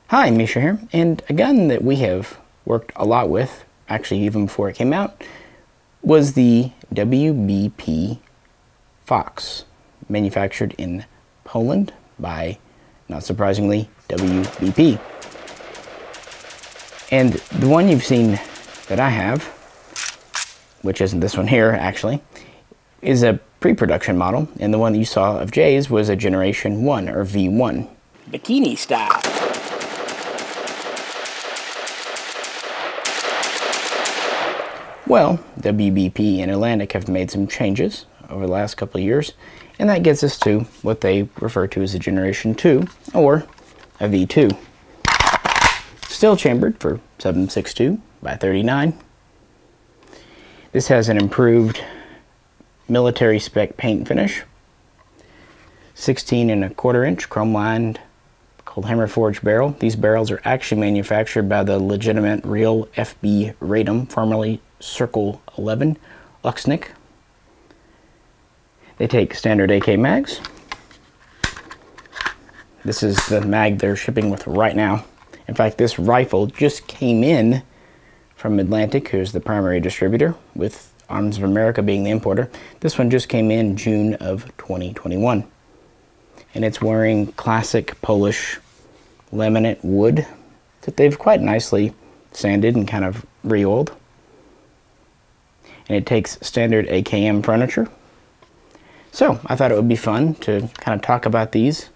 Hi, Misha here, and a gun that we have worked a lot with, actually even before it came out, was the Wbp Fox, manufactured in Poland by, not surprisingly, Wbp. And the one you've seen that I have, which isn't this one here actually, is a pre-production model, and the one that you saw of Jay's was a Generation 1 or V1. Bikini style. Well, WBP and Atlantic have made some changes over the last couple of years, and that gets us to what they refer to as a Generation 2 or a V2. Still chambered for 7.62 by 39. This has an improved military spec paint finish, 16.25-inch chrome lined cold hammer forged barrel. These barrels are actually manufactured by the legitimate real FB Radom, formerly Circle 11 Luxnick. They take standard AK mags. This is the mag they're shipping with right now. In fact, this rifle just came in from Atlantic, who's the primary distributor, with Arms of America being the importer. This one just came in June of 2021. And it's wearing classic Polish laminate wood that they've quite nicely sanded and kind of re-oiled. And it takes standard AKM furniture. So I thought it would be fun to kind of talk about these,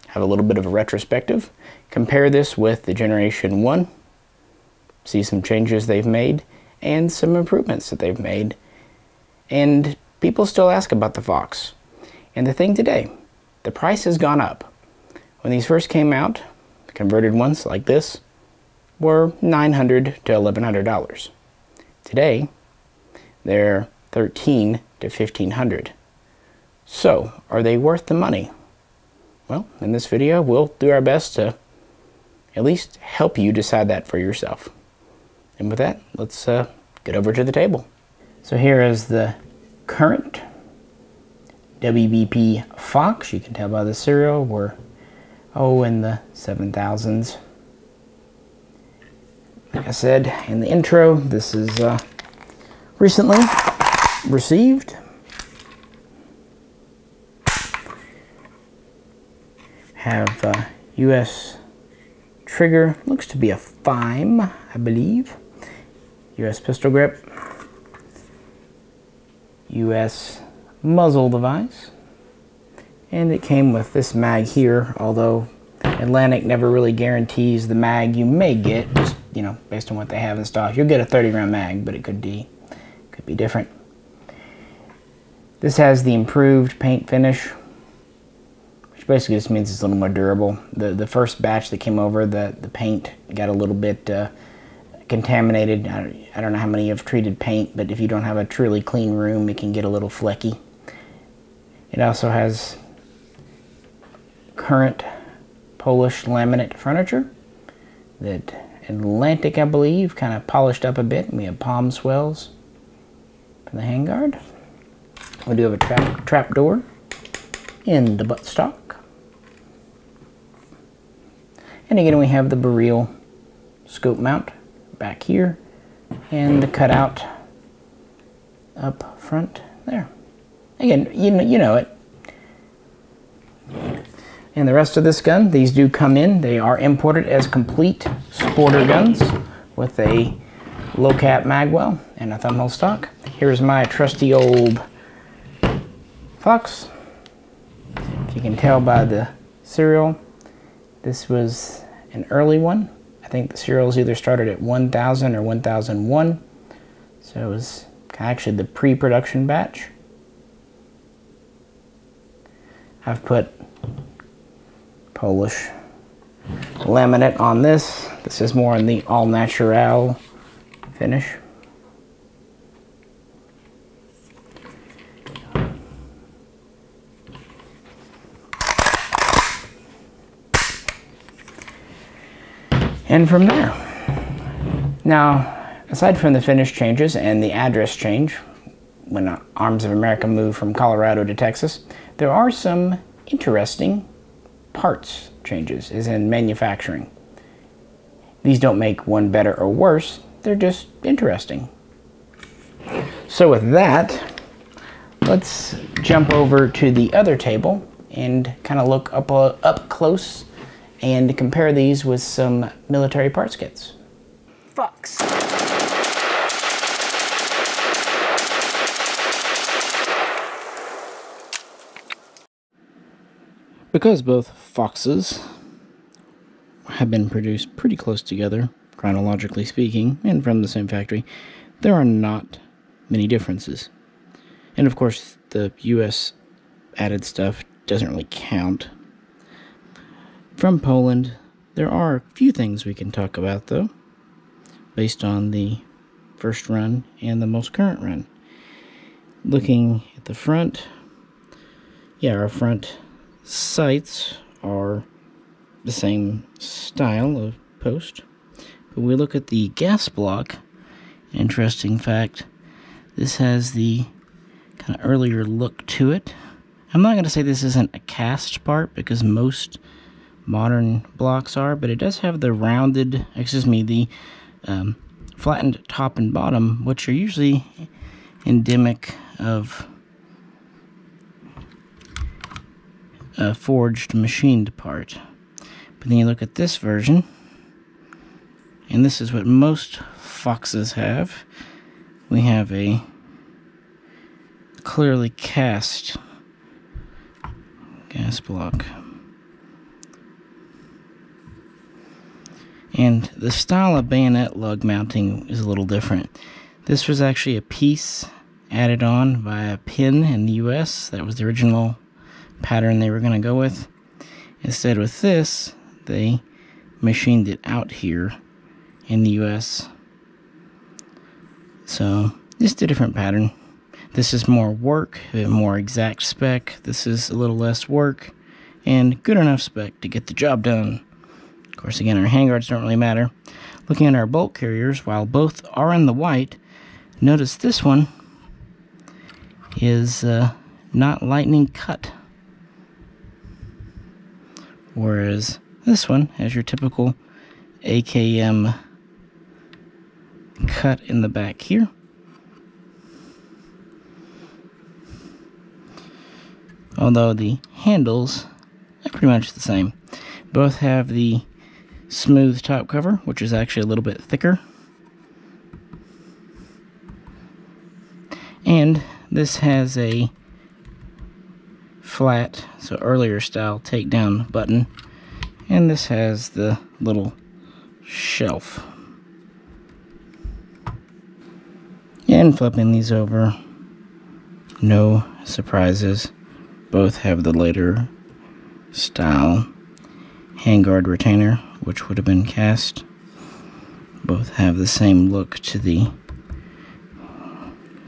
have a little bit of a retrospective, compare this with the Generation 1, see some changes they've made, and some improvements that they've made. And people still ask about the Fox. And the thing today, the price has gone up. When these first came out, the converted ones like this were $900 to $1,100. Today, they're $1,300 to $1,500. So, are they worth the money? Well, in this video, we'll do our best to at least help you decide that for yourself. And with that, let's get over to the table. So here is the current WBP Fox. You can tell by the serial, we're in the 7,000s. Like I said in the intro, this is recently received. Have US trigger, looks to be a 5, I believe. US pistol grip. US muzzle device. And it came with this mag here, although Atlantic never really guarantees the mag you may get, just, you know, based on what they have in stock. You'll get a 30-round mag, but it could be different. This has the improved paint finish, which basically just means it's a little more durable. The first batch that came over, the paint got a little bit contaminated. I don't know how many have treated paint, but if you don't have a truly clean room, it can get a little flecky. It also has current Polish laminate furniture that Atlantic, I believe, kind of polished up a bit. We have palm swells for the handguard. We do have a trap door in the buttstock. And again, we have the barrel scope mount back here and the cutout up front there. Again, you know it. And the rest of this gun, these do come in. They are imported as complete sporter guns with a low cap magwell and a thumbhole stock. Here's my trusty old Fox. If you can tell by the serial, this was an early one. I think the serials either started at 1000 or 1001. So it was actually the pre-production batch. I've put Polish laminate on this. This is more in the all natural finish. And from there. Now, aside from the finish changes and the address change, when Arms of America moved from Colorado to Texas, there are some interesting parts changes, as in manufacturing. These don't make one better or worse, they're just interesting. So with that, let's jump over to the other table and kind of look up close and compare these with some military parts kits. Fox. Because both Foxes have been produced pretty close together, chronologically speaking, and from the same factory, there are not many differences. And of course, the US added stuff doesn't really count. From Poland, there are a few things we can talk about, though, based on the first run and the most current run. Looking at the front, yeah, our front sights are the same style of post. But we look at the gas block, interesting fact, this has the kind of earlier look to it. I'm not going to say this isn't a cast part, because most modern blocks are, but it does have the rounded, the flattened top and bottom, which are usually endemic of a forged, machined part. But then you look at this version, and this is what most Foxes have. We have a clearly cast gas block. And the style of bayonet lug mounting is a little different. This was actually a piece added on by a pin in the US. That was the original pattern they were going to go with. Instead, with this, they machined it out here in the US. So, just a different pattern. This is more work, a more exact spec. This is a little less work, and good enough spec to get the job done. Of course, again, our handguards don't really matter. Looking at our bolt carriers, while both are in the white, notice this one is not lightning cut. Whereas this one has your typical AKM cut in the back here. Although the handles are pretty much the same. Both have the smooth top cover, which is actually a little bit thicker. And this has a flat, so earlier style takedown button, and this has the little shelf. And flipping these over, no surprises. Both have the later style handguard retainer, which would have been cast. Both have the same look to the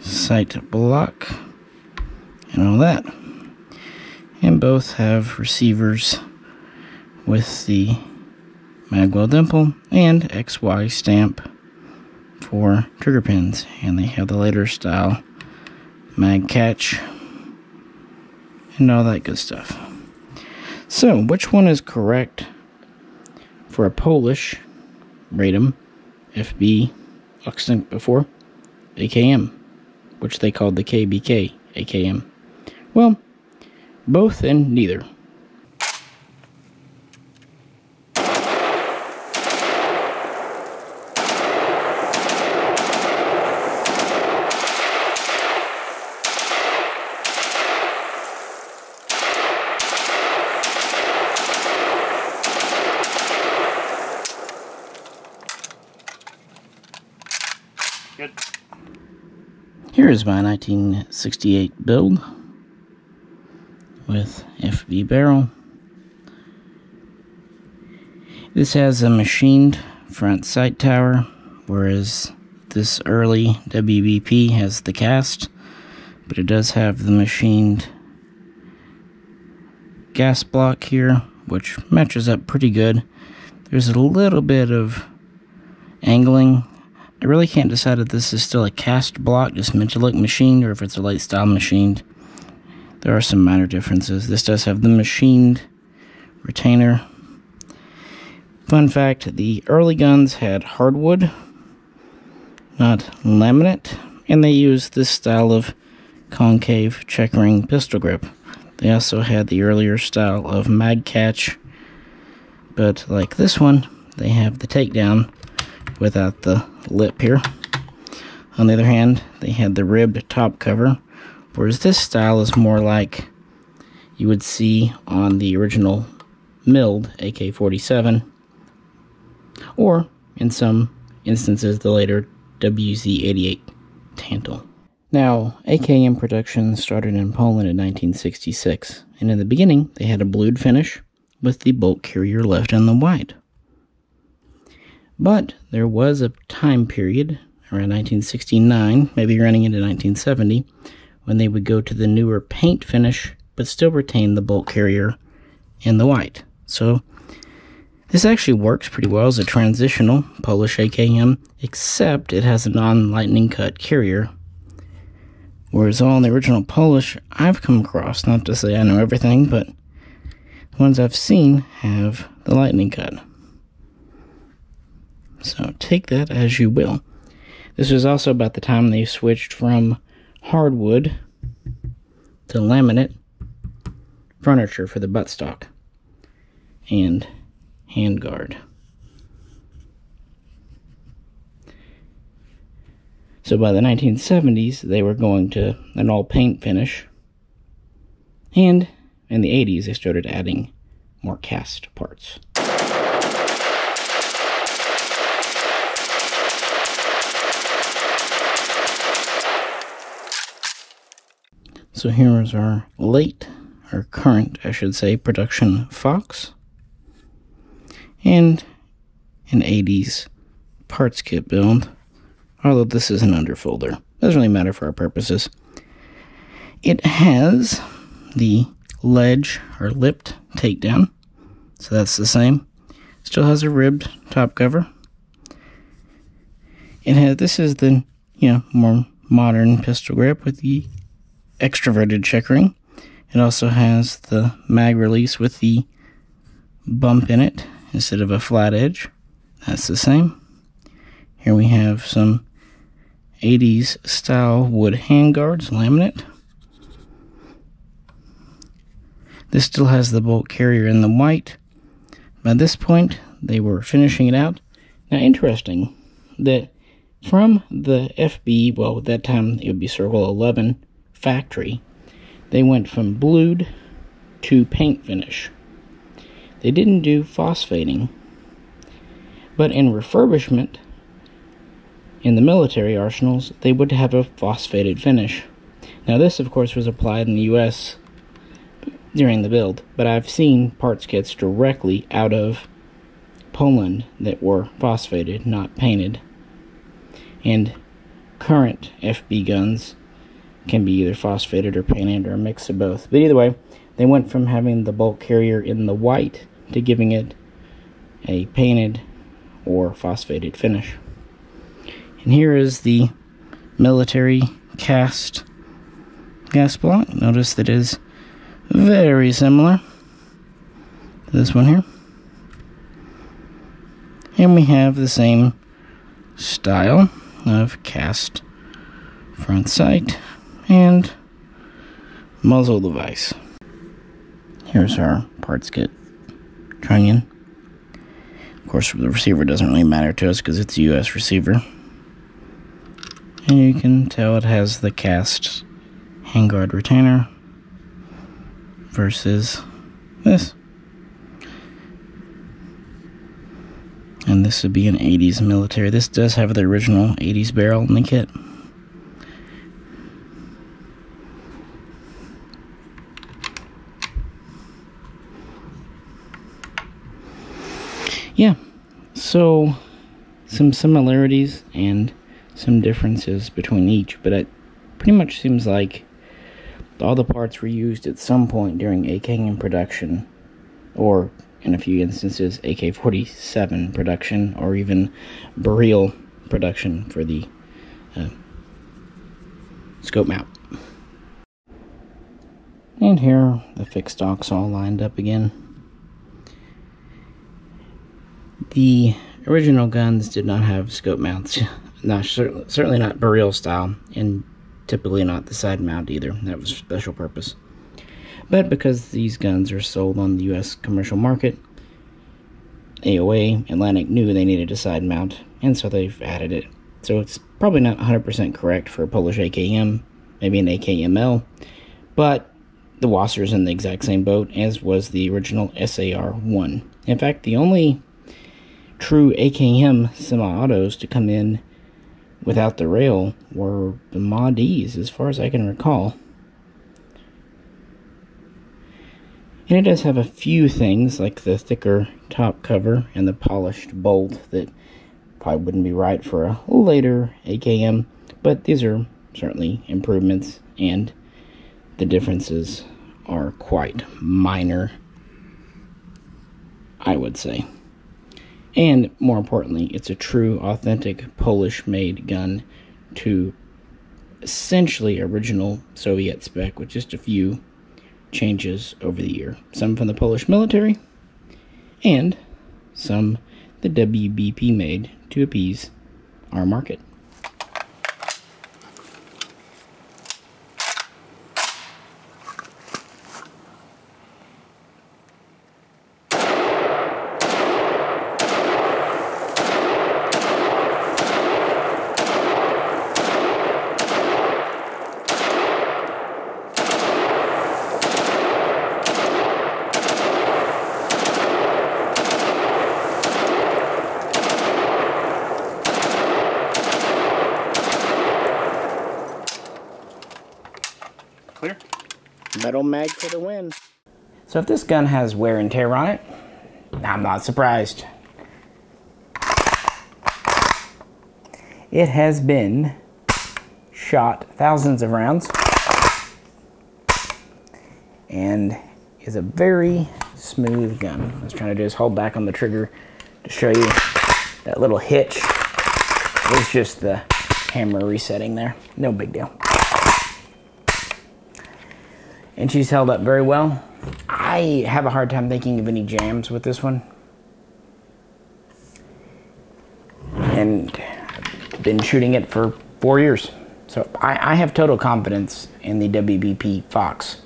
sight block and all that. And both have receivers with the magwell dimple and XY stamp for trigger pins. And they have the later style mag catch and all that good stuff. So, which one is correct for a Polish Radom FB extant before AKM, which they called the KBK AKM? Well, both and neither. Good. Here is my 1968 build with FB barrel. This has a machined front sight tower, whereas this early Wbp has the cast, but it does have the machined gas block here, which matches up pretty good. There's a little bit of angling. I really can't decide if this is still a cast block, just meant to look machined, or if it's a late style machined. There are some minor differences. This does have the machined retainer. Fun fact, the early guns had hardwood, not laminate, and they used this style of concave checkering pistol grip. They also had the earlier style of mag catch, but like this one, they have the takedown without the lip here. On the other hand, they had the ribbed top cover, whereas this style is more like you would see on the original milled AK-47, or in some instances the later WZ-88 Tantal. Now, AKM production started in Poland in 1966, and in the beginning they had a blued finish with the bolt carrier left in the white. But there was a time period around 1969, maybe running into 1970, when they would go to the newer paint finish but still retain the bolt carrier in the white. So this actually works pretty well as a transitional Polish AKM, except it has a non-lightning cut carrier. Whereas all the original Polish I've come across, not to say I know everything, but the ones I've seen have the lightning cut. So take that as you will. This was also about the time they switched from hardwood to laminate furniture for the buttstock and handguard. So by the 1970s, they were going to an all-paint finish, and in the 80s, they started adding more cast parts. So here is our current, I should say, production Fox, and an 80s parts kit build, although this is an underfolder. Doesn't really matter for our purposes. It has the ledge or lipped takedown, so that's the same. Still has a ribbed top cover. This is the more modern pistol grip with the extroverted checkering. It also has the mag release with the bump in it instead of a flat edge. That's the same. Here we have some 80s style wood handguards, laminate. This still has the bolt carrier in the white. By this point, they were finishing it out. Now, interesting that from the FB, well, at that time it would be Circle 11 factory, they went from blued to paint finish. They didn't do phosphating, but in refurbishment, in the military arsenals, they would have a phosphated finish. Now this, of course, was applied in the US during the build, but I've seen parts kits directly out of Poland that were phosphated, not painted. And current FB guns can be either phosphated or painted or a mix of both. But either way, they went from having the bolt carrier in the white to giving it a painted or phosphated finish. And here is the military cast gas block. Notice that it is very similar to this one here. And we have the same style of cast front sight and muzzle device. Here's our parts kit trunnion. Of course, the receiver doesn't really matter to us because it's a US receiver. And you can tell it has the cast handguard retainer versus this. And this would be an 80s military. This does have the original 80s barrel in the kit. Yeah, so some similarities and some differences between each, but it pretty much seems like all the parts were used at some point during AKM production, or in a few instances AK-47 production, or even Beryl production for the scope mount. And here the fixed stocks all lined up again. The original guns did not have scope mounts. Certainly not burial style, and typically not the side mount either. That was special purpose. But because these guns are sold on the US commercial market, AOA, Atlantic knew they needed a side mount, and so they've added it. So it's probably not 100% correct for a Polish AKM, maybe an AKML, but the Wasser's in the exact same boat as was the original SAR-1. In fact, the only true AKM semi-autos to come in without the rail were the Mod-Es, as far as I can recall. And it does have a few things, like the thicker top cover and the polished bolt that probably wouldn't be right for a later AKM, but these are certainly improvements, and the differences are quite minor, I would say. And more importantly, it's a true, authentic, Polish-made gun to essentially original Soviet spec, with just a few changes over the year. Some from the Polish military, and some the WBP made to appease our market. Clear? Metal mag for the win. So if this gun has wear and tear on it, I'm not surprised. It has been shot thousands of rounds and is a very smooth gun. What I was trying to do is hold back on the trigger to show you that little hitch is just the hammer resetting there. No big deal. And she's held up very well. I have a hard time thinking of any jams with this one. And I've been shooting it for 4 years. So I have total confidence in the Wbp Fox.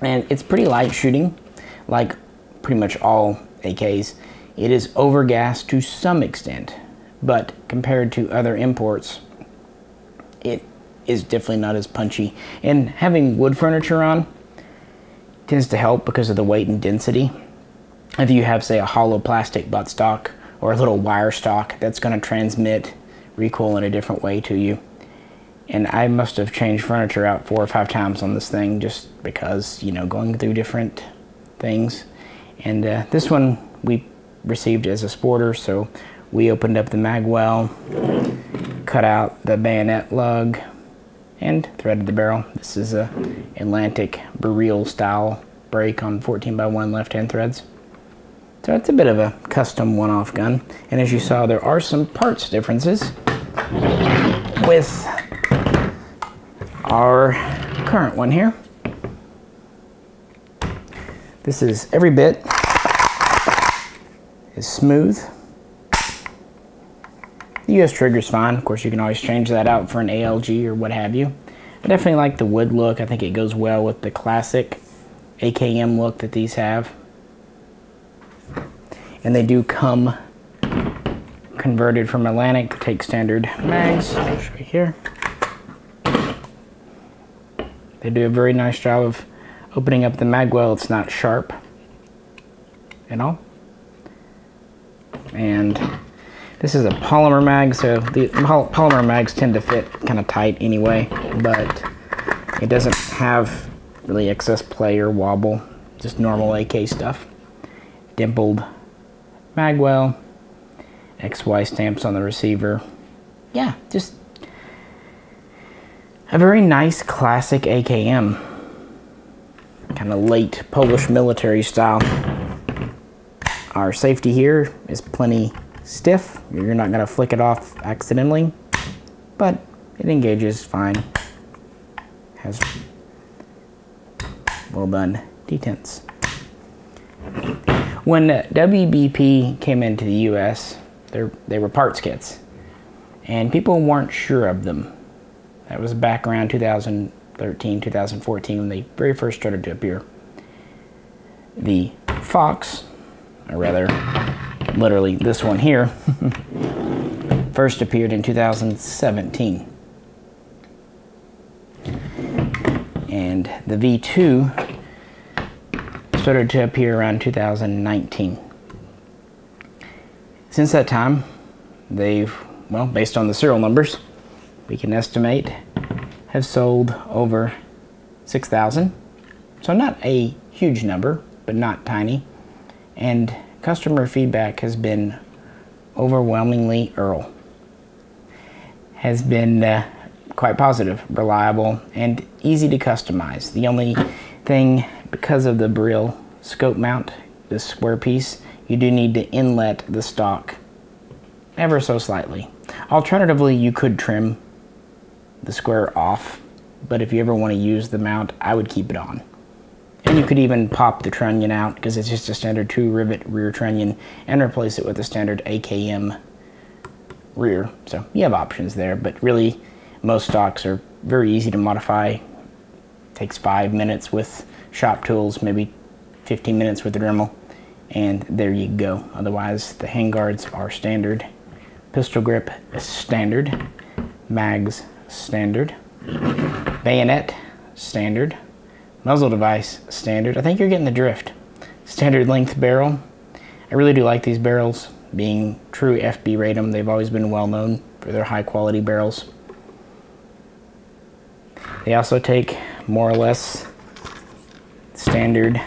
And it's pretty light shooting, like pretty much all AKs. It is overgassed to some extent, but compared to other imports, it is definitely not as punchy. And having wood furniture on tends to help because of the weight and density. If you have, say, a hollow plastic buttstock or a little wire stock, that's going to transmit recoil in a different way to you. And I must have changed furniture out 4 or 5 times on this thing just because, you know, going through different things. And this one we received as a sporter, so we opened up the mag well, cut out the bayonet lug, and threaded the barrel. This is a Atlantic burial style break on 14x1 left-hand threads. So it's a bit of a custom one-off gun. And as you saw, there are some parts differences with our current one here. This is every bit as smooth. The US trigger's fine. Of course, you can always change that out for an ALG or what have you. I definitely like the wood look. I think it goes well with the classic AKM look that these have. And they do come converted from Atlantic to take standard mags. I'll show you here. They do a very nice job of opening up the mag well. It's not sharp at all. And this is a polymer mag, so the polymer mags tend to fit kind of tight anyway, but it doesn't have really excess play or wobble, just normal AK stuff. Dimpled mag well, XY stamps on the receiver. Yeah, just a very nice classic AKM. Kind of late Polish military style. Our safety here is plenty stiff. You're not going to flick it off accidentally, but it engages fine. Has well done detents. When WBP came into the US, they were parts kits, and people weren't sure of them. That was back around 2013, 2014 when they very first started to appear. The Fox, or rather, literally this one here, first appeared in 2017. And the V2 started to appear around 2019. Since that time, they've, well, based on the serial numbers, we can estimate, have sold over 6,000. So not a huge number, but not tiny. And customer feedback has been overwhelmingly has been quite positive, reliable, and easy to customize. The only thing, because of the Brill scope mount, this square piece, you do need to inlet the stock ever so slightly. Alternatively, you could trim the square off, but if you ever want to use the mount, I would keep it on. And you could even pop the trunnion out, because it's just a standard 2-rivet rear trunnion, and replace it with a standard AKM rear. So you have options there, but really most stocks are very easy to modify. Takes 5 minutes with shop tools, maybe 15 minutes with the Dremel, and there you go. Otherwise, the handguards are standard. Pistol grip is standard. Mags, standard. Bayonet, standard. Muzzle device, standard. I think you're getting the drift. Standard length barrel. I really do like these barrels. Being true FB Ratum, they've always been well known for their high quality barrels. They also take more or less standard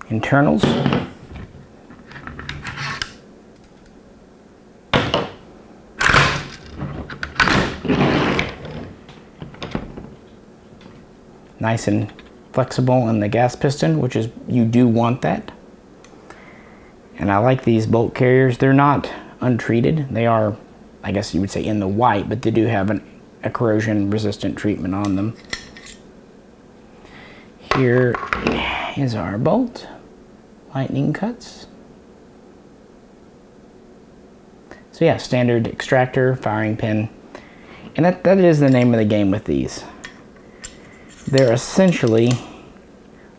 internals. Nice and flexible in the gas piston, which is, you do want that. And I like these bolt carriers. They're not untreated. They are, I guess you would say, in the white, but they do have a corrosion resistant treatment on them. Here is our bolt. Lightning cuts. So yeah, standard extractor, firing pin. And that is the name of the game with these. They're essentially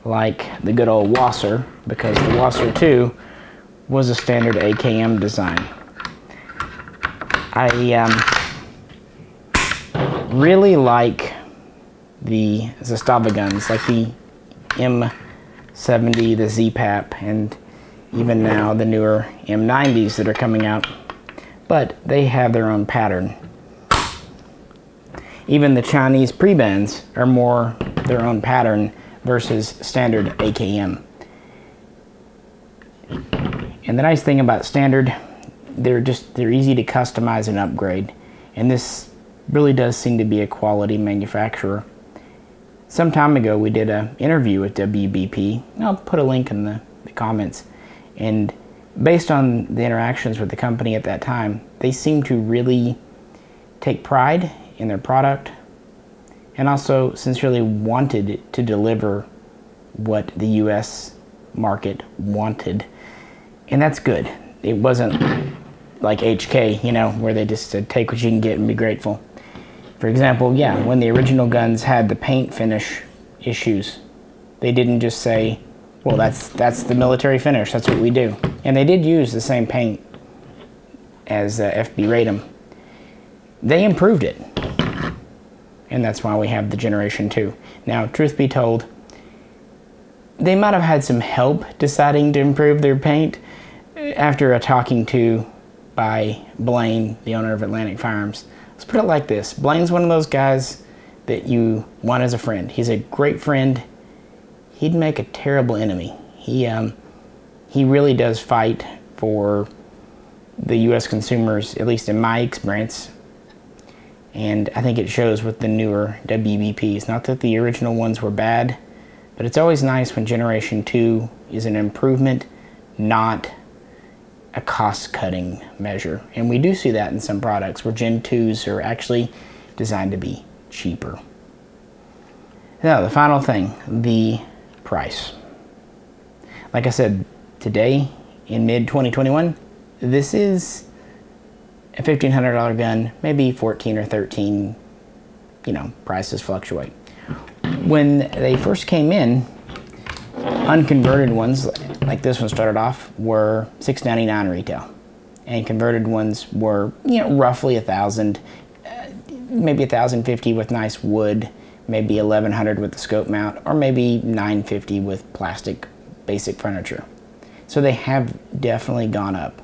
like the good old Wasser, because the Wasser 2 was a standard AKM design. I really like the Zastava guns, like the M70, the ZPAP, and even now the newer M90s that are coming out, but they have their own pattern. Even the Chinese pre-bands are more their own pattern versus standard AKM. And the nice thing about standard, they're easy to customize and upgrade. And this really does seem to be a quality manufacturer. Some time ago we did an interview with WBP. I'll put a link in the comments. And based on the interactions with the company at that time, they seem to really take pride in their product, and also sincerely wanted to deliver what the US market wanted. And that's good. It wasn't like HK, you know, where they just said take what you can get and be grateful. For example, yeah, when the original guns had the paint finish issues, they didn't just say, well, that's the military finish, that's what we do. And they did use the same paint as FB Ratum. They improved it. And that's why we have the Generation 2. Now, truth be told, they might have had some help deciding to improve their paint after a talking to by Blaine, the owner of Atlantic Firearms. Let's put it like this. Blaine's one of those guys that you want as a friend. He's a great friend. He'd make a terrible enemy. He really does fight for the U.S. consumers, at least in my experience. And I think it shows with the newer WBPs. Not that the original ones were bad, but it's always nice when Generation 2 is an improvement, not a cost-cutting measure. And we do see that in some products where Gen 2s are actually designed to be cheaper. Now, the final thing, the price. Like I said, today in mid-2021, this is a $1,500 gun, maybe 14 or 13, you know, prices fluctuate. When they first came in, unconverted ones, like this one started off, were $6.99 retail. And converted ones were, you know, roughly $1,000, maybe $1,050 with nice wood, maybe $1,100 with the scope mount, or maybe $950 with plastic basic furniture. So they have definitely gone up.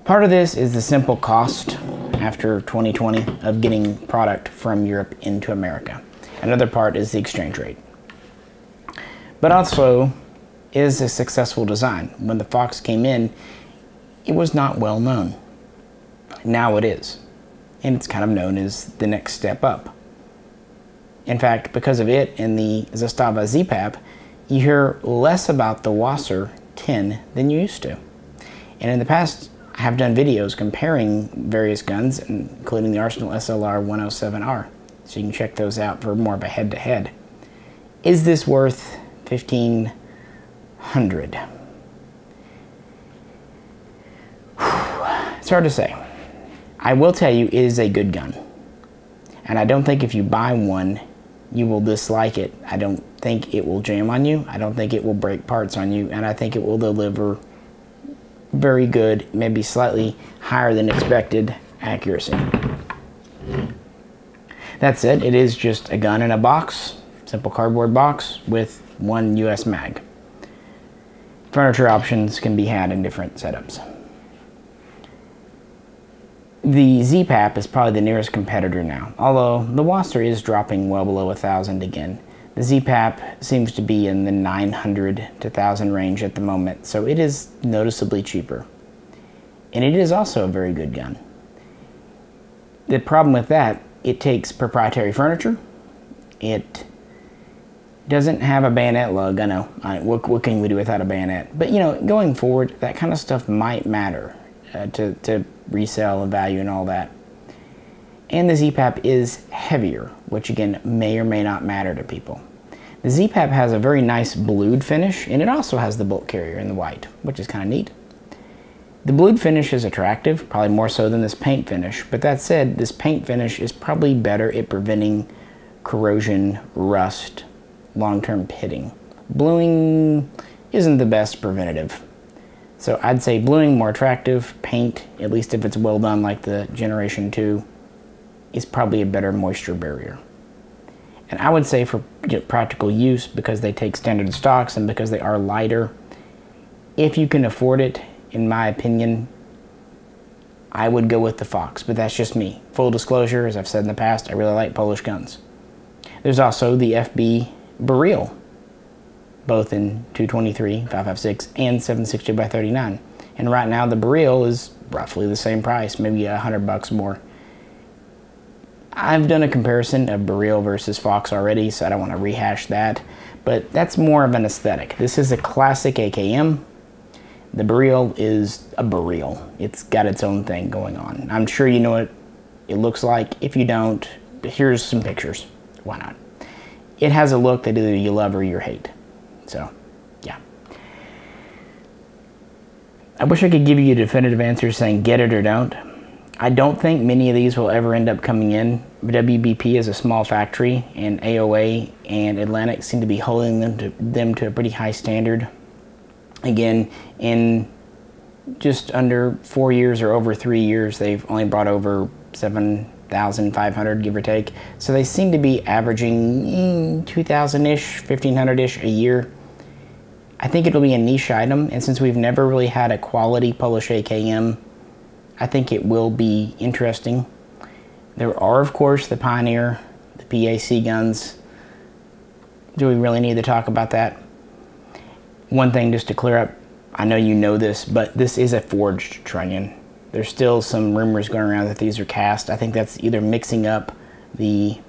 Part of this is the simple cost after 2020 of getting product from Europe into America. Another part is the exchange rate. But also is a successful design. When the Fox came in, it was not well known. Now it is. And it's kind of known as the next step up. In fact, because of it and the Zastava ZPAP, you hear less about the Wasser 10 than you used to. And in the past, I have done videos comparing various guns, including the Arsenal SLR 107R. So you can check those out for more of a head-to-head. Is this worth $1,500? It's hard to say. I will tell you, it is a good gun. And I don't think if you buy one, you will dislike it. I don't think it will jam on you. I don't think it will break parts on you. And I think it will deliver very good, maybe slightly higher than expected accuracy. That said, it is just a gun in a box, simple cardboard box with one US mag. Furniture options can be had in different setups. The ZPAP is probably the nearest competitor now, although the Wasser is dropping well below 1,000 again. The ZPAP seems to be in the 900 to 1,000 range at the moment, so it is noticeably cheaper. And it is also a very good gun. The problem with that, it takes proprietary furniture. It doesn't have a bayonet lug. I know, what can we do without a bayonet? But you know, going forward, that kind of stuff might matter to resell and value and all that. And the ZPAP is heavier, which again may or may not matter to people. The ZPAP has a very nice blued finish, and it also has the bolt carrier in the white, which is kind of neat. The blued finish is attractive, probably more so than this paint finish, but that said, this paint finish is probably better at preventing corrosion, rust, long-term pitting. Bluing isn't the best preventative. So I'd say bluing more attractive, paint, at least if it's well done like the Generation 2, is probably a better moisture barrier. And I would say for practical use, because they take standard stocks and because they are lighter, if you can afford it, in my opinion, I would go with the Fox, but that's just me. Full disclosure, as I've said in the past, I really like Polish guns. There's also the FB Beryl, both in 223, 5.56, and 7.62x39. And right now the Beryl is roughly the same price, maybe $100 more. I've done a comparison of Beryl versus Fox already, so I don't want to rehash that, but that's more of an aesthetic. This is a classic AKM. The Beryl is a Beryl. It's got its own thing going on. I'm sure you know what it looks like. If you don't, here's some pictures. Why not? It has a look that either you love or you hate. So, yeah. I wish I could give you a definitive answer saying get it or don't. I don't think many of these will ever end up coming in. Wbp is a small factory, and AOA and Atlantic seem to be holding them to a pretty high standard. Again, in just under 4 years or over 3 years, they've only brought over 7,500, give or take. So they seem to be averaging 2,000-ish, 1,500-ish a year. I think it'll be a niche item, and since we've never really had a quality Polish AKM, I think it will be interesting. There are, of course, the Pioneer, the PAC guns. Do we really need to talk about that? One thing just to clear up, I know you know this, but this is a forged Trunnion. There's still some rumors going around that these are cast. I think that's either mixing up the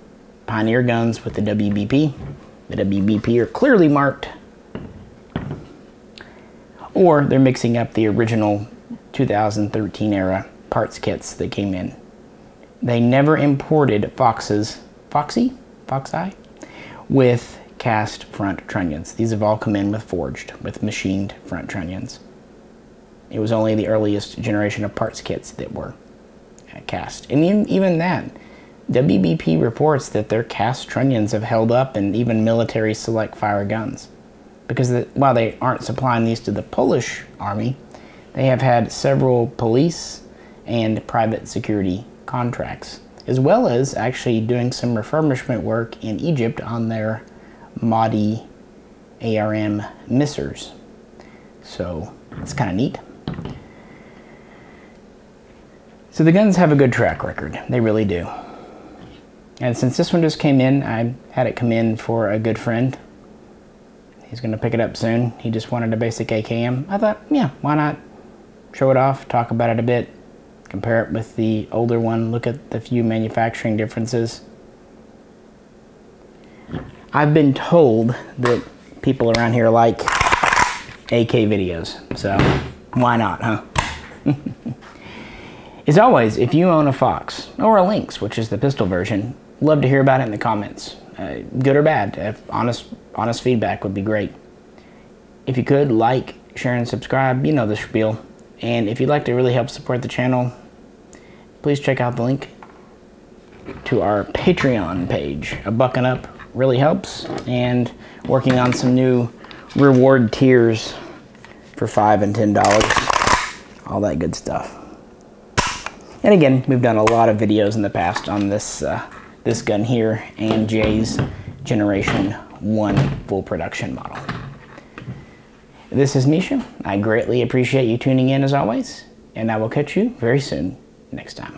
Pioneer guns with the Wbp. The Wbp are clearly marked. Or they're mixing up the original 2013 era parts kits that came in. They never imported Foxy with cast front trunnions. These have all come in with forged, with machined front trunnions. It was only the earliest generation of parts kits that were cast. And even that, WBP reports that their cast trunnions have held up in even military select fire guns. Because while they aren't supplying these to the Polish army, they have had several police and private security contracts, as well as actually doing some refurbishment work in Egypt on their Mahdi ARM missers. So it's kind of neat. So the guns have a good track record. They really do. And since this one just came in, I had it come in for a good friend. He's going to pick it up soon. He just wanted a basic AKM. I thought, yeah, why not show it off, talk about it a bit, compare it with the older one, look at the few manufacturing differences. I've been told that people around here like AK videos, so why not, huh? As always, if you own a Fox, or a Lynx, which is the pistol version, love to hear about it in the comments. Good or bad, honest feedback would be great. If you could, like, share, and subscribe, you know the spiel. And if you'd like to really help support the channel, please check out the link to our Patreon page. A bucking up really helps, and working on some new reward tiers for $5 and $10, all that good stuff. And again, we've done a lot of videos in the past on this this gun here and Jay's Generation 1 full production model. This is Misha. I greatly appreciate you tuning in as always, and I will catch you very soon next time.